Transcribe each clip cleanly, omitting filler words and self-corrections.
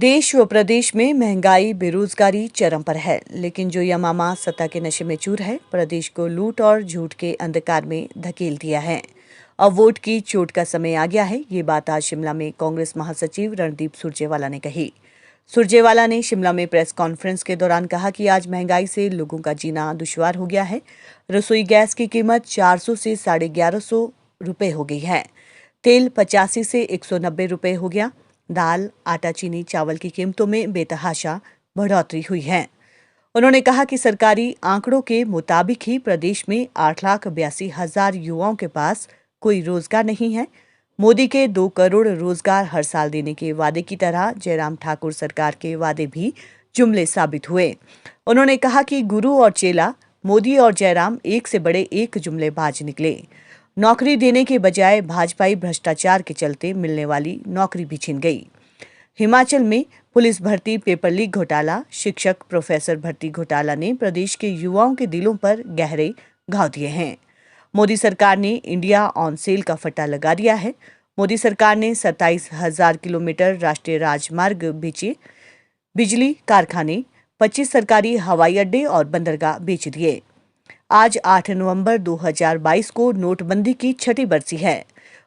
देश व प्रदेश में महंगाई बेरोजगारी चरम पर है, लेकिन जो यमामा सत्ता के नशे में चूर है, प्रदेश को लूट और झूठ के अंधकार में धकेल दिया है। अब वोट की चोट का समय आ गया है। ये बात आज शिमला में कांग्रेस महासचिव रणदीप सुरजेवाला ने कही। सुरजेवाला ने शिमला में प्रेस कॉन्फ्रेंस के दौरान कहा कि आज महंगाई से लोगों का जीना दुश्वार हो गया है। रसोई गैस की कीमत 400 से 1150 रुपये हो गई है। तेल 85 से 190 रुपये हो गया। दाल, आटा, चीनी, चावल की कीमतों में बेतहाशा बढ़ोतरी हुई है। उन्होंने कहा कि सरकारी आंकड़ों के मुताबिक ही प्रदेश में 8,82,000 युवाओं के पास कोई रोजगार नहीं है। मोदी के 2 करोड़ रोजगार हर साल देने के वादे की तरह जयराम ठाकुर सरकार के वादे भी जुमले साबित हुए। उन्होंने कहा कि गुरु और चेला मोदी और जयराम एक से बड़े एक जुमलेबाज निकले। नौकरी देने के बजाय भाजपाई भ्रष्टाचार के चलते मिलने वाली नौकरी भी छिन गई। हिमाचल में पुलिस भर्ती, पेपर लीक घोटाला, शिक्षक प्रोफेसर भर्ती घोटाला ने प्रदेश के युवाओं के दिलों पर गहरे घाव दिए हैं। मोदी सरकार ने इंडिया ऑन सेल का फट्टा लगा दिया है। मोदी सरकार ने 27,000 किलोमीटर राष्ट्रीय राजमार्ग बेचे, बिजली कारखाने, 25 सरकारी हवाई अड्डे और बंदरगाह बेच दिए। आज 8 नवंबर 2022 को नोटबंदी की 6ठी बरसी है।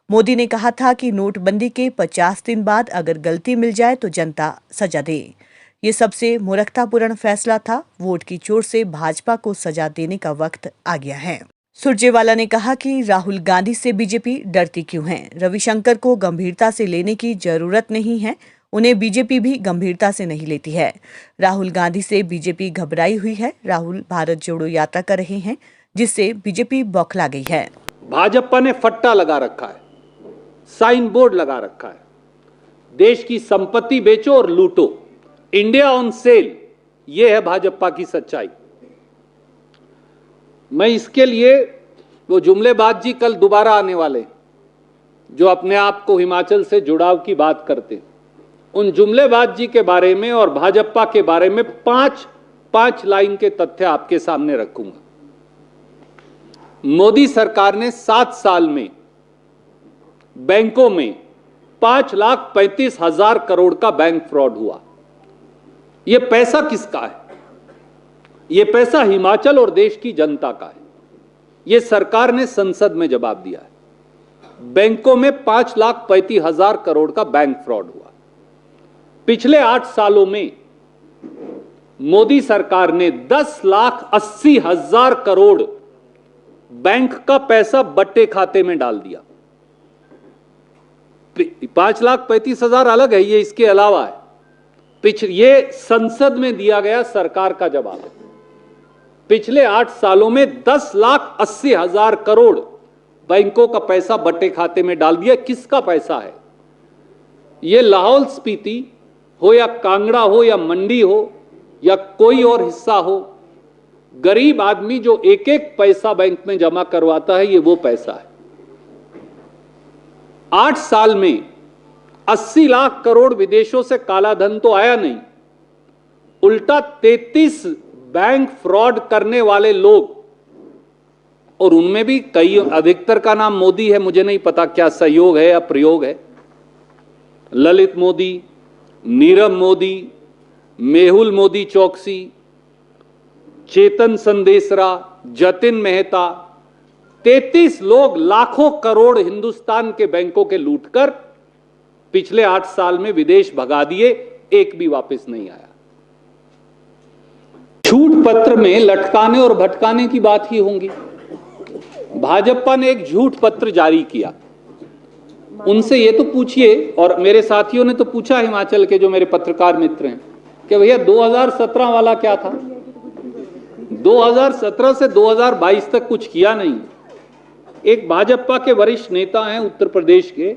मोदी ने कहा था कि नोटबंदी के 50 दिन बाद अगर गलती मिल जाए तो जनता सजा दे। ये सबसे मूर्खतापूर्ण फैसला था। वोट की चोट से भाजपा को सजा देने का वक्त आ गया है। सुरजेवाला ने कहा कि राहुल गांधी से बीजेपी डरती क्यों है। रविशंकर को गंभीरता से लेने की जरूरत नहीं है। उन्हें बीजेपी भी गंभीरता से नहीं लेती है। राहुल गांधी से बीजेपी घबराई हुई है। राहुल भारत जोड़ो यात्रा कर रहे हैं, जिससे बीजेपी बौखला गई है। भाजपा ने फट्टा लगा रखा है, साइन बोर्ड लगा रखा है, देश की संपत्ति बेचो और लूटो, इंडिया ऑन सेल। यह है भाजपा की सच्चाई। मैं इसके लिए वो जुमलेबाज जी कल दोबारा आने वाले, जो अपने आप को हिमाचल से जुड़ाव की बात करते, उन जुमलेबाज जी के बारे में और भाजपा के बारे में पांच लाइन के तथ्य आपके सामने रखूंगा। मोदी सरकार ने 7 साल में बैंकों में 5,35,000 करोड़ का बैंक फ्रॉड हुआ। यह पैसा किसका है? यह पैसा हिमाचल और देश की जनता का है। यह सरकार ने संसद में जवाब दिया है। बैंकों में 5,35,000 करोड़ का बैंक फ्रॉड हुआ। पिछले 8 सालों में मोदी सरकार ने 10,80,000 करोड़ बैंक का पैसा बट्टे खाते में डाल दिया। 5,35,000 अलग है, ये इसके अलावा है। ये संसद में दिया गया सरकार का जवाब है। पिछले 8 सालों में 10,80,000 करोड़ बैंकों का पैसा बट्टे खाते में डाल दिया। किसका पैसा है? यह लाहौल स्पीति हो या कांगड़ा हो या मंडी हो या कोई और हिस्सा हो, गरीब आदमी जो एक एक पैसा बैंक में जमा करवाता है, ये वो पैसा है। 8 साल में 80 लाख करोड़ विदेशों से काला धन तो आया नहीं, उल्टा 33 बैंक फ्रॉड करने वाले लोग, और उनमें भी कई, अधिकतर का नाम मोदी है, मुझे नहीं पता क्या सहयोग है या प्रयोग है। ललित मोदी, नीरव मोदी, मेहुल मोदी चौकसी, चेतन संदेशरा, जतिन मेहता, 33 लोग लाखों करोड़ हिंदुस्तान के बैंकों के लूटकर पिछले 8 साल में विदेश भगा दिए, एक भी वापस नहीं आया। झूठ पत्र में लटकाने और भटकाने की बात ही होंगी। भाजपा ने एक झूठ पत्र जारी किया। उनसे ये तो पूछिए, और मेरे साथियों ने तो पूछा, हिमाचल के जो मेरे पत्रकार मित्र हैं, कि भैया 2017 वाला क्या था? 2017 से 2022 तक कुछ किया नहीं। एक भाजपा के वरिष्ठ नेता हैं उत्तर प्रदेश के,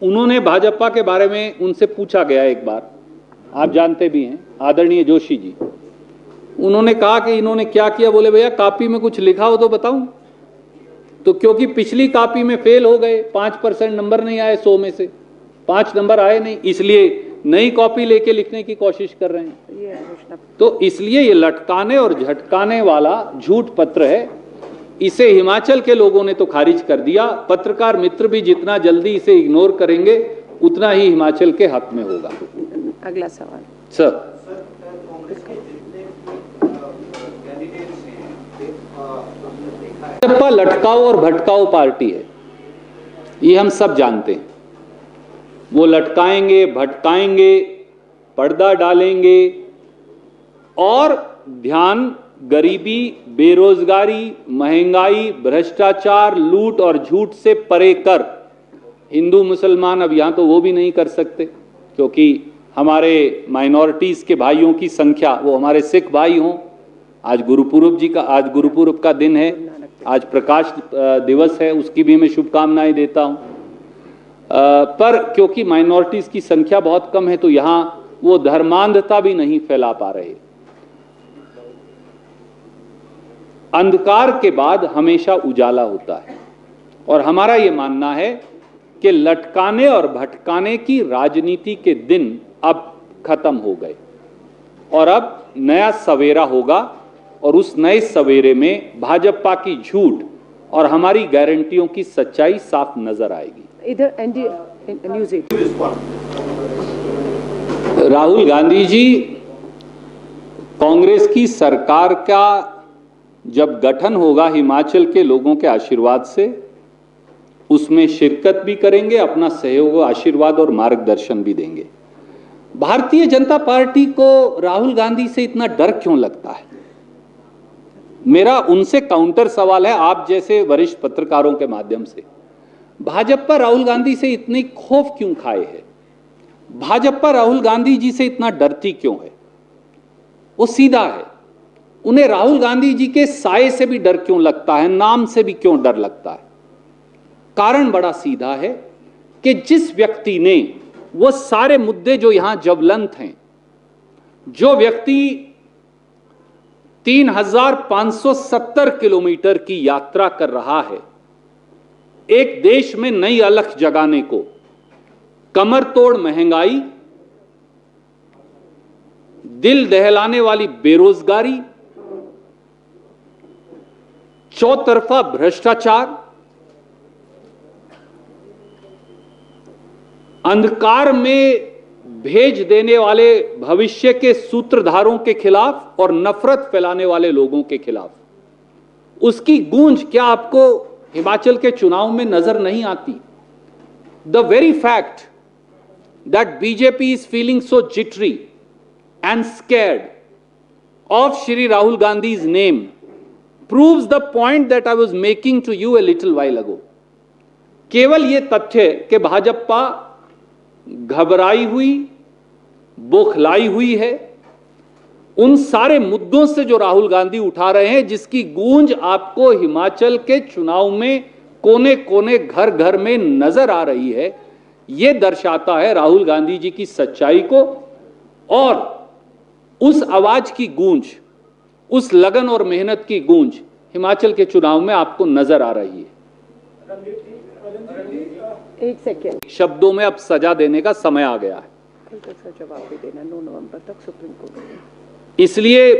उन्होंने भाजपा के बारे में उनसे पूछा गया एक बार, आप जानते भी हैं, आदरणीय जोशी जी। उन्होंने कहा कि इन्होंने क्या किया? बोले भैया कॉपी में कुछ लिखा हो तो बताऊं। तो क्योंकि पिछली कॉपी में फेल हो गए, 5% नंबर नहीं आए, 100 में से 5 नंबर आए नहीं, इसलिए नई कॉपी लेके लिखने की कोशिश कर रहे हैं। तो इसलिए ये लटकाने और झटकाने वाला झूठ पत्र है। इसे हिमाचल के लोगों ने तो खारिज कर दिया। पत्रकार मित्र भी जितना जल्दी इसे इग्नोर करेंगे उतना ही हिमाचल के हक में होगा। अगला सवाल सर। भाजपा लटकाओ और भटकाओ पार्टी है, ये हम सब जानते हैं। वो लटकाएंगे, भटकाएंगे, पर्दा डालेंगे और ध्यान गरीबी, बेरोजगारी, महंगाई, भ्रष्टाचार, लूट और झूठ से परे कर हिंदू मुसलमान अब यहां तो वो भी नहीं कर सकते, क्योंकि हमारे माइनॉरिटीज के भाइयों की संख्या, वो हमारे सिख भाई हों, आज गुरुपुरब का दिन है, आज प्रकाश दिवस है, उसकी भी मैं शुभकामनाएं देता हूं। पर क्योंकि माइनॉरिटीज की संख्या बहुत कम है तो यहां वो धर्मांधता भी नहीं फैला पा रहे। अंधकार के बाद हमेशा उजाला होता है और हमारा ये मानना है कि लटकाने और भटकाने की राजनीति के दिन अब खत्म हो गए और अब नया सवेरा होगा और उस नए सवेरे में भाजपा की झूठ और हमारी गारंटियों की सच्चाई साफ नजर आएगी। इधर न्यूज़ 8 राहुल गांधी जी, कांग्रेस की सरकार का जब गठन होगा हिमाचल के लोगों के आशीर्वाद से, उसमें शिरकत भी करेंगे, अपना सहयोग, आशीर्वाद और मार्गदर्शन भी देंगे। भारतीय जनता पार्टी को राहुल गांधी से इतना डर क्यों लगता है? मेरा उनसे काउंटर सवाल है, आप जैसे वरिष्ठ पत्रकारों के माध्यम से, भाजपा राहुल गांधी से इतनी खौफ क्यों खाए है? भाजपा राहुल गांधी जी से इतना डरती क्यों है? वो सीधा है, उन्हें राहुल गांधी जी के साये से भी डर क्यों लगता है, नाम से भी क्यों डर लगता है? कारण बड़ा सीधा है कि जिस व्यक्ति ने वो सारे मुद्दे जो यहां ज्वलंत हैं, जो व्यक्ति 3570 किलोमीटर की यात्रा कर रहा है एक देश में नई अलख जगाने को, कमर तोड़ महंगाई, दिल दहलाने वाली बेरोजगारी, चौतरफा भ्रष्टाचार, अंधकार में भेज देने वाले भविष्य के सूत्रधारों के खिलाफ और नफरत फैलाने वाले लोगों के खिलाफ, उसकी गूंज क्या आपको हिमाचल के चुनाव में नजर नहीं आती? The very fact that BJP is feeling so jittery and scared of Shri Rahul Gandhi's name proves the point that I was making to you a little while ago. केवल यह तथ्य कि भाजपा घबराई हुई, बौखलाई हुई है उन सारे मुद्दों से जो राहुल गांधी उठा रहे हैं, जिसकी गूंज आपको हिमाचल के चुनाव में कोने कोने, घर घर में नजर आ रही है, यह दर्शाता है राहुल गांधी जी की सच्चाई को। और उस आवाज की गूंज, उस लगन और मेहनत की गूंज हिमाचल के चुनाव में आपको नजर आ रही है। एक सेकेंड, शब्दों में अब सजा देने का समय आ गया है। कल तक का जवाब भी देना, 9 नवंबर तक सुप्रीम कोर्ट में। इसलिए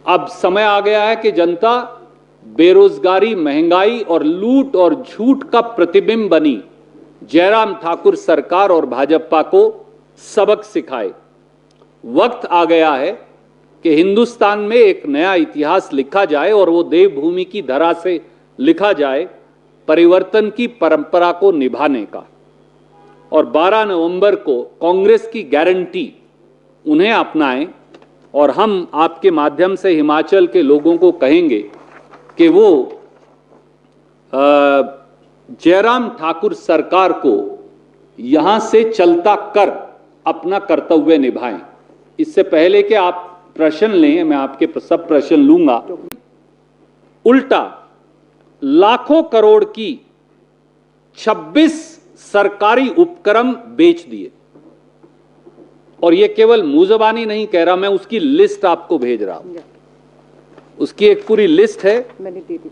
अब समय आ गया है कि जनता बेरोजगारी, महंगाई और लूट और झूठ का प्रतिबिंब बनी जयराम ठाकुर सरकार और भाजपा को सबक सिखाए। वक्त आ गया है कि हिंदुस्तान में एक नया इतिहास लिखा जाए और वो देवभूमि की धरा से लिखा जाए, परिवर्तन की परंपरा को निभाने का। और 12 नवंबर को कांग्रेस की गारंटी उन्हें अपनाएं और हम आपके माध्यम से हिमाचल के लोगों को कहेंगे कि वो जयराम ठाकुर सरकार को यहां से चलता कर अपना कर्तव्य निभाएं। इससे पहले कि आप प्रश्न लें, मैं आपके सब प्रश्न लूंगा। उल्टा लाखों करोड़ की 26 सरकारी उपक्रम बेच दिए, और ये केवल मुंह ज़बानी नहीं कह रहा, मैं उसकी लिस्ट आपको भेज रहा हूं। उसकी एक पूरी लिस्ट है, मैंने दे दी,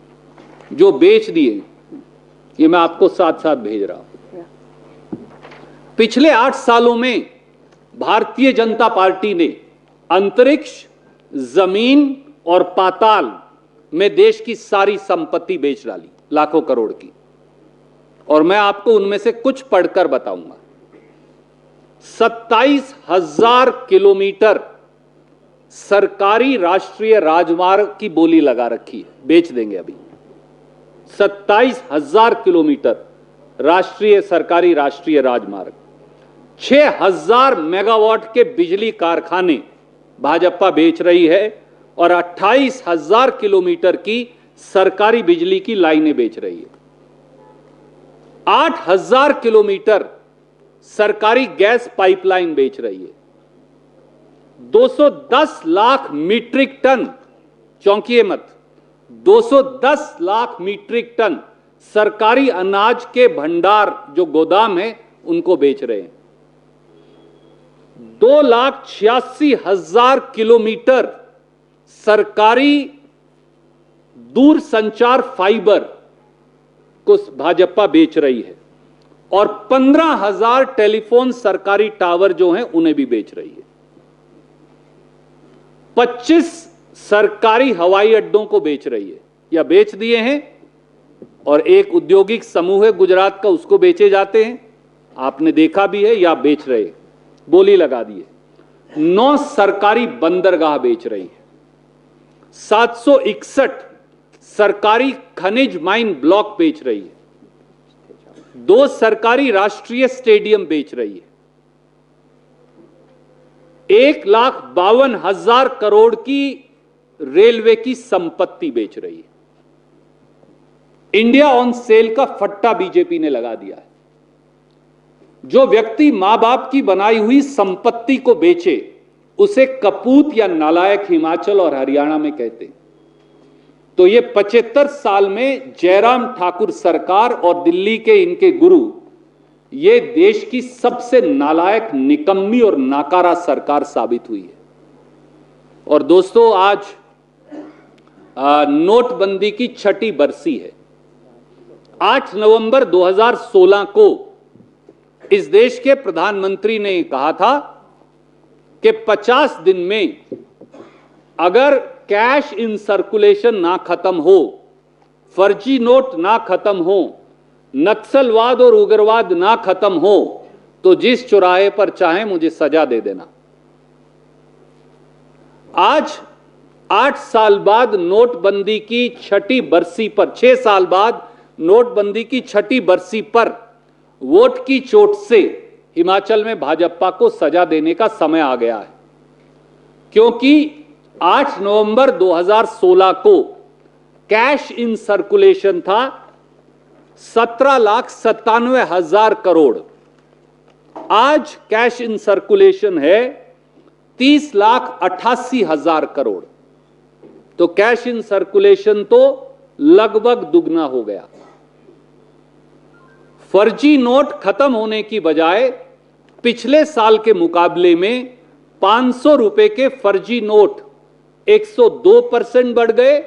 जो बेच दिए, ये मैं आपको साथ साथ भेज रहा हूं। पिछले 8 सालों में भारतीय जनता पार्टी ने अंतरिक्ष, जमीन और पाताल में देश की सारी संपत्ति बेच डाली, लाखों करोड़ की। और मैं आपको उनमें से कुछ पढ़कर बताऊंगा। 27,000 किलोमीटर सरकारी राष्ट्रीय राजमार्ग की बोली लगा रखी है, बेच देंगे अभी। 27,000 किलोमीटर सरकारी राष्ट्रीय राजमार्ग, 6,000 मेगावाट के बिजली कारखाने भाजपा बेच रही है और 28,000 किलोमीटर की सरकारी बिजली की लाइनें बेच रही है। 8,000 किलोमीटर सरकारी गैस पाइपलाइन बेच रही है। 210 लाख मीट्रिक टन, चौंकिए मत, 210 लाख मीट्रिक टन सरकारी अनाज के भंडार जो गोदाम है उनको बेच रहे हैं। 2,86,000 किलोमीटर सरकारी दूर संचार फाइबर को भाजपा बेच रही है और 15,000 टेलीफोन सरकारी टावर जो हैं उन्हें भी बेच रही है। 25 सरकारी हवाई अड्डों को बेच रही है या बेच दिए हैं, और एक औद्योगिक समूह है गुजरात का, उसको बेचे जाते हैं, आपने देखा भी है, या बेच रहे, बोली लगा दी है। 9 सरकारी बंदरगाह बेच रही है। 761 सरकारी खनिज माइन ब्लॉक बेच रही है। 2 सरकारी राष्ट्रीय स्टेडियम बेच रही है। 1,52,000 करोड़ की रेलवे की संपत्ति बेच रही है। इंडिया ऑन सेल का फट्टा बीजेपी ने लगा दिया है। जो व्यक्ति मां बाप की बनाई हुई संपत्ति को बेचे उसे कपूत या नालायक हिमाचल और हरियाणा में कहते हैं। तो ये 75 साल में जयराम ठाकुर सरकार और दिल्ली के इनके गुरु, ये देश की सबसे नालायक, निकम्मी और नाकारा सरकार साबित हुई है। और दोस्तों, आज नोटबंदी की 6ठी बरसी है। 8 नवंबर 2016 को इस देश के प्रधानमंत्री ने कहा था कि 50 दिन में अगर कैश इन सर्कुलेशन ना खत्म हो, फर्जी नोट ना खत्म हो, नक्सलवाद और उग्रवाद ना खत्म हो, तो जिस चौराहे पर चाहे मुझे सजा दे देना। आज 8 साल बाद नोटबंदी की 6ठी बरसी पर, 6 साल बाद नोटबंदी की 6ठी बरसी पर वोट की चोट से हिमाचल में भाजपा को सजा देने का समय आ गया है। क्योंकि 8 नवंबर 2016 को कैश इन सर्कुलेशन था 17,97,000 करोड़। आज कैश इन सर्कुलेशन है 30,88,000 करोड़। तो कैश इन सर्कुलेशन तो लगभग दुगना हो गया। फर्जी नोट खत्म होने की बजाय पिछले साल के मुकाबले में 500 रुपए के फर्जी नोट 102% बढ़ गए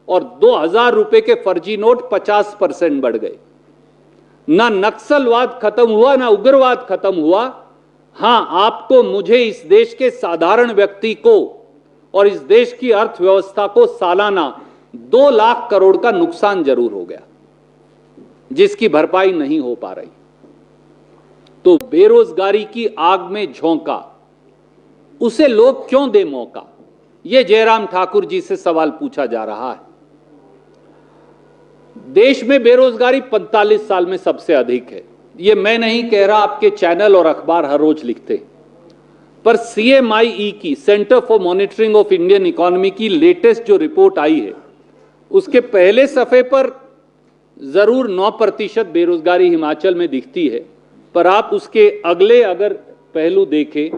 और 2,000 रुपए के फर्जी नोट 50% बढ़ गए। ना नक्सलवाद खत्म हुआ, ना उग्रवाद खत्म हुआ। हां, आपको, मुझे, इस देश के साधारण व्यक्ति को और इस देश की अर्थव्यवस्था को सालाना 2 लाख करोड़ का नुकसान जरूर हो गया, जिसकी भरपाई नहीं हो पा रही। तो बेरोजगारी की आग में झोंका, उसे लोग क्यों दे मौका, यह जयराम ठाकुर जी से सवाल पूछा जा रहा है। देश में बेरोजगारी 45 साल में सबसे अधिक है। यह मैं नहीं कह रहा, आपके चैनल और अखबार हर रोज लिखते। पर CMIE की, centre for monitoring of Indian economy की लेटेस्ट जो रिपोर्ट आई है, उसके पहले सफे पर जरूर 9% बेरोजगारी हिमाचल में दिखती है। पर आप उसके अगले अगर पहलू देखें,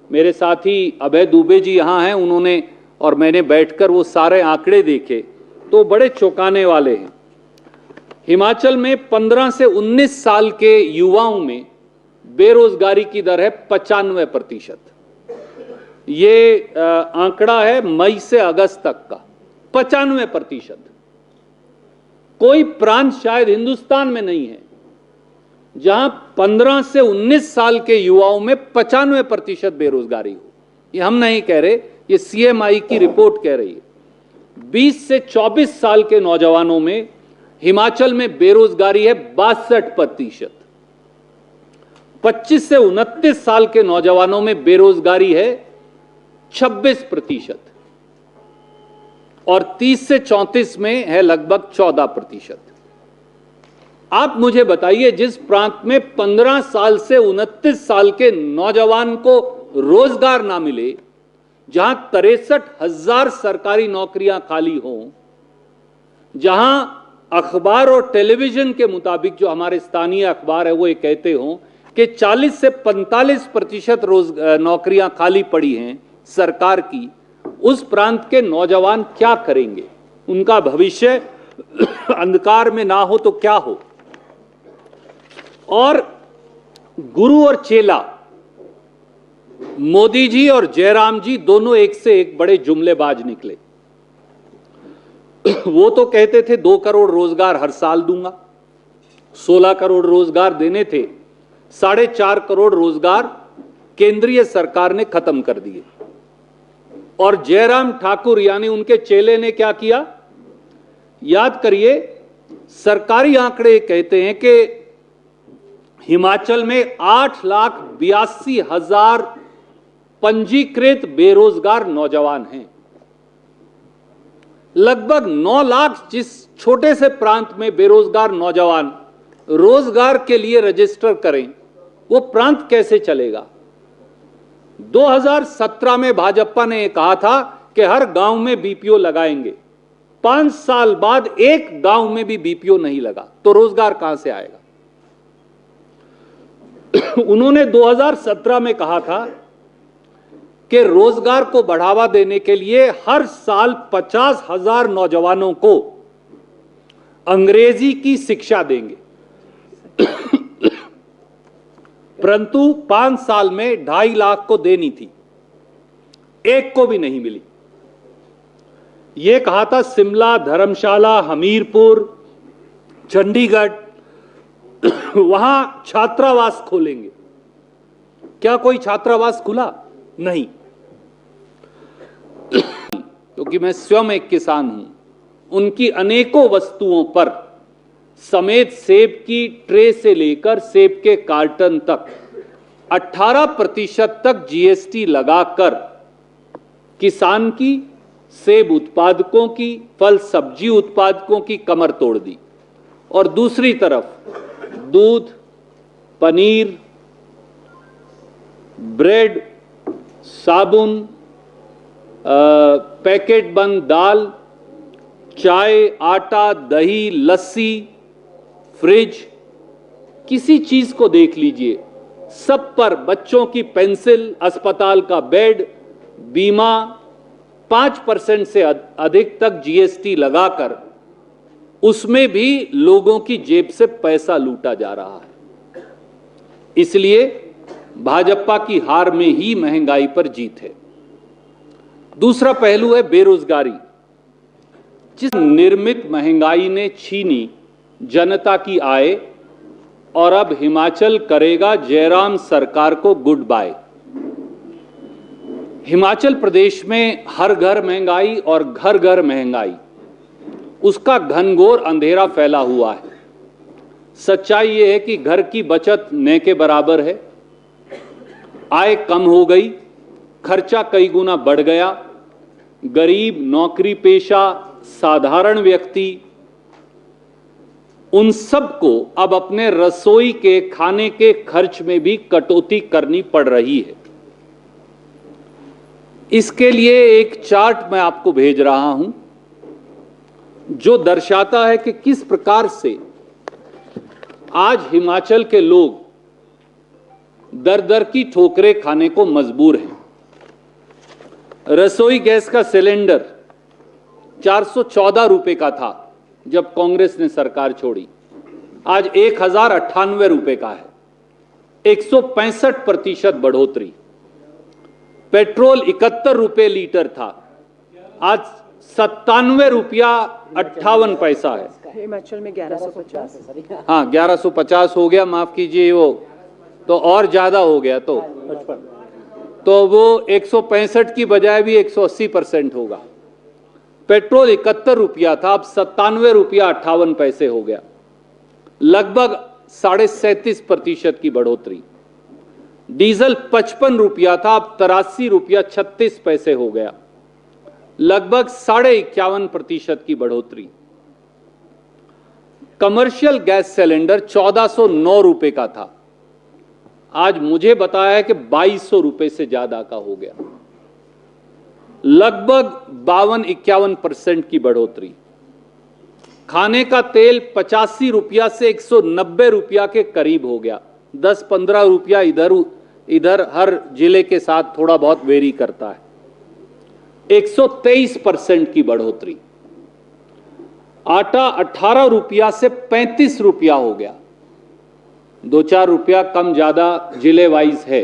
मेरे साथी अभय दुबे जी यहां हैं, उन्होंने और मैंने बैठकर वो सारे आंकड़े देखे तो बड़े चौंकाने वाले हैं। हिमाचल में 15 से 19 साल के युवाओं में बेरोजगारी की दर है 95%। ये आंकड़ा है मई से अगस्त तक का, 95%। कोई प्रांत शायद हिंदुस्तान में नहीं है जहां 15 से 19 साल के युवाओं में 95% बेरोजगारी हो। ये हम नहीं कह रहे, ये CMI की रिपोर्ट कह रही है। 20 से 24 साल के नौजवानों में हिमाचल में बेरोजगारी है 62%। 25 से 29 साल के नौजवानों में बेरोजगारी है 26% और 30 से 34 में है लगभग 14%। आप मुझे बताइए, जिस प्रांत में 15 साल से 29 साल के नौजवान को रोजगार ना मिले, जहां 63,000 सरकारी नौकरियां खाली हों, जहां अखबार और टेलीविजन के मुताबिक जो हमारे स्थानीय अखबार है वो ये कहते हों कि 40 से 45% नौकरियां खाली पड़ी हैं सरकार की, उस प्रांत के नौजवान क्या करेंगे? उनका भविष्य अंधकार में ना हो तो क्या हो? और गुरु और चेला, मोदी जी और जयराम जी दोनों एक से एक बड़े जुमलेबाज निकले। वो तो कहते थे 2 करोड़ रोजगार हर साल दूंगा, 16 करोड़ रोजगार देने थे, 4.5 करोड़ रोजगार केंद्रीय सरकार ने खत्म कर दिए। और जयराम ठाकुर यानी उनके चेले ने क्या किया? याद करिए, सरकारी आंकड़े कहते हैं कि हिमाचल में 8,82,000 पंजीकृत बेरोजगार नौजवान हैं। लगभग 9 लाख जिस छोटे से प्रांत में बेरोजगार नौजवान रोजगार के लिए रजिस्टर करें, वो प्रांत कैसे चलेगा? 2017 में भाजपा ने कहा था कि हर गांव में बीपीओ लगाएंगे। 5 साल बाद एक गांव में भी बीपीओ नहीं लगा, तो रोजगार कहां से आएगा? उन्होंने 2017 में कहा था कि रोजगार को बढ़ावा देने के लिए हर साल 50,000 नौजवानों को अंग्रेजी की शिक्षा देंगे। परंतु 5 साल में 2.5 लाख को देनी थी, एक को भी नहीं मिली। यह कहा था शिमला, धर्मशाला, हमीरपुर, चंडीगढ़, वहां छात्रावास खोलेंगे। क्या कोई छात्रावास खुला? नहीं। क्योंकि मैं स्वयं एक किसान हूं, उनकी अनेकों वस्तुओं पर समेत सेब की ट्रे से लेकर सेब के कार्टन तक 18% तक जीएसटी लगाकर किसान की, सेब उत्पादकों की, फल सब्जी उत्पादकों की कमर तोड़ दी। और दूसरी तरफ दूध, पनीर, ब्रेड, साबुन, पैकेट बंद दाल, चाय, आटा, दही, लस्सी, फ्रिज, किसी चीज को देख लीजिए, सब पर बच्चों की पेंसिल, अस्पताल का बेड, बीमा 5% से अधिक तक जीएसटी लगाकर उसमें भी लोगों की जेब से पैसा लूटा जा रहा है। इसलिए भाजपा की हार में ही महंगाई पर जीत है। दूसरा पहलू है बेरोजगारी। जिस निर्मित महंगाई ने छीनी जनता की आय, और अब हिमाचल करेगा जयराम सरकार को गुड बाय। हिमाचल प्रदेश में हर घर महंगाई और घर घर महंगाई, उसका घनघोर अंधेरा फैला हुआ है। सच्चाई यह है कि घर की बचत न के बराबर है, आय कम हो गई, खर्चा कई गुना बढ़ गया। गरीब, नौकरी पेशा, साधारण व्यक्ति, उन सबको अब अपने रसोई के खाने के खर्च में भी कटौती करनी पड़ रही है। इसके लिए एक चार्ट मैं आपको भेज रहा हूं जो दर्शाता है कि किस प्रकार से आज हिमाचल के लोग दर दर की ठोकरें खाने को मजबूर हैं। रसोई गैस का सिलेंडर 414 रुपए का था जब कांग्रेस ने सरकार छोड़ी, आज 1,098 रुपए का है, 165% बढ़ोतरी। पेट्रोल 71 रुपए लीटर था, आज 97 रुपया 58 पैसा है। हिमाचल में 1150। हाँ, 1150 हो गया, माफ कीजिए, वो तो और ज्यादा हो गया। तो वो 165 की बजाय भी 180% होगा। पेट्रोल 71 रुपया था, अब 97 रुपया 58 पैसे हो गया, लगभग 37.5% की बढ़ोतरी। डीजल 55 रुपया था, अब 83 रुपया 36 पैसे हो गया, लगभग 51.5% की बढ़ोतरी। कमर्शियल गैस सिलेंडर 1409 रुपए का था, आज मुझे बताया है कि 2200 रुपए से ज्यादा का हो गया, लगभग 52-51% की बढ़ोतरी। खाने का तेल 85 रुपया से 190 रुपया के करीब हो गया, 10-15 रुपया इधर हर जिले के साथ थोड़ा बहुत वेरी करता है। 123% की बढ़ोतरी। आटा 18 रुपया से 35 रुपया हो गया, 2-4 रुपया कम ज्यादा जिले वाइज है,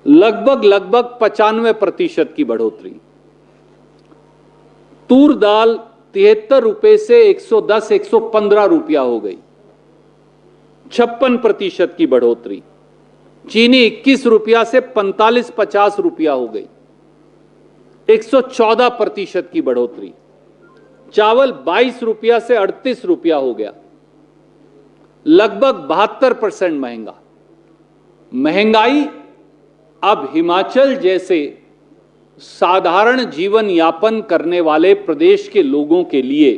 लगभग 95% की बढ़ोतरी। तूर दाल 73 रुपए से 110-115 रुपया हो गई, 56% की बढ़ोतरी। चीनी 21 रुपया से 45-50 रुपया हो गई, 114% की बढ़ोतरी। चावल 22 रुपया से 38 रुपया हो गया, लगभग 72% महंगा। महंगाई अब हिमाचल जैसे साधारण जीवन यापन करने वाले प्रदेश के लोगों के लिए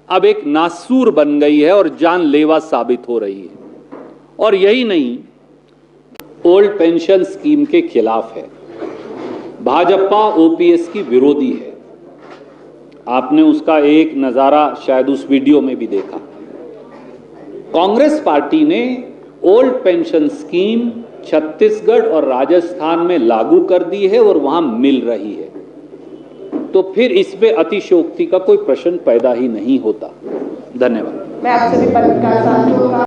अब एक नासूर बन गई है और जानलेवा साबित हो रही है। और यही नहीं, ओल्ड पेंशन स्कीम के खिलाफ है, भाजपा ओपीएस की विरोधी है। आपने उसका एक नजारा शायद उस वीडियो में भी देखा। कांग्रेस पार्टी ने ओल्ड पेंशन स्कीम छत्तीसगढ़ और राजस्थान में लागू कर दी है और वहां मिल रही है, तो फिर इसमें अतिशयोक्ति का कोई प्रश्न पैदा ही नहीं होता। धन्यवाद। मैं आपसे भी पत्रकार साथियों का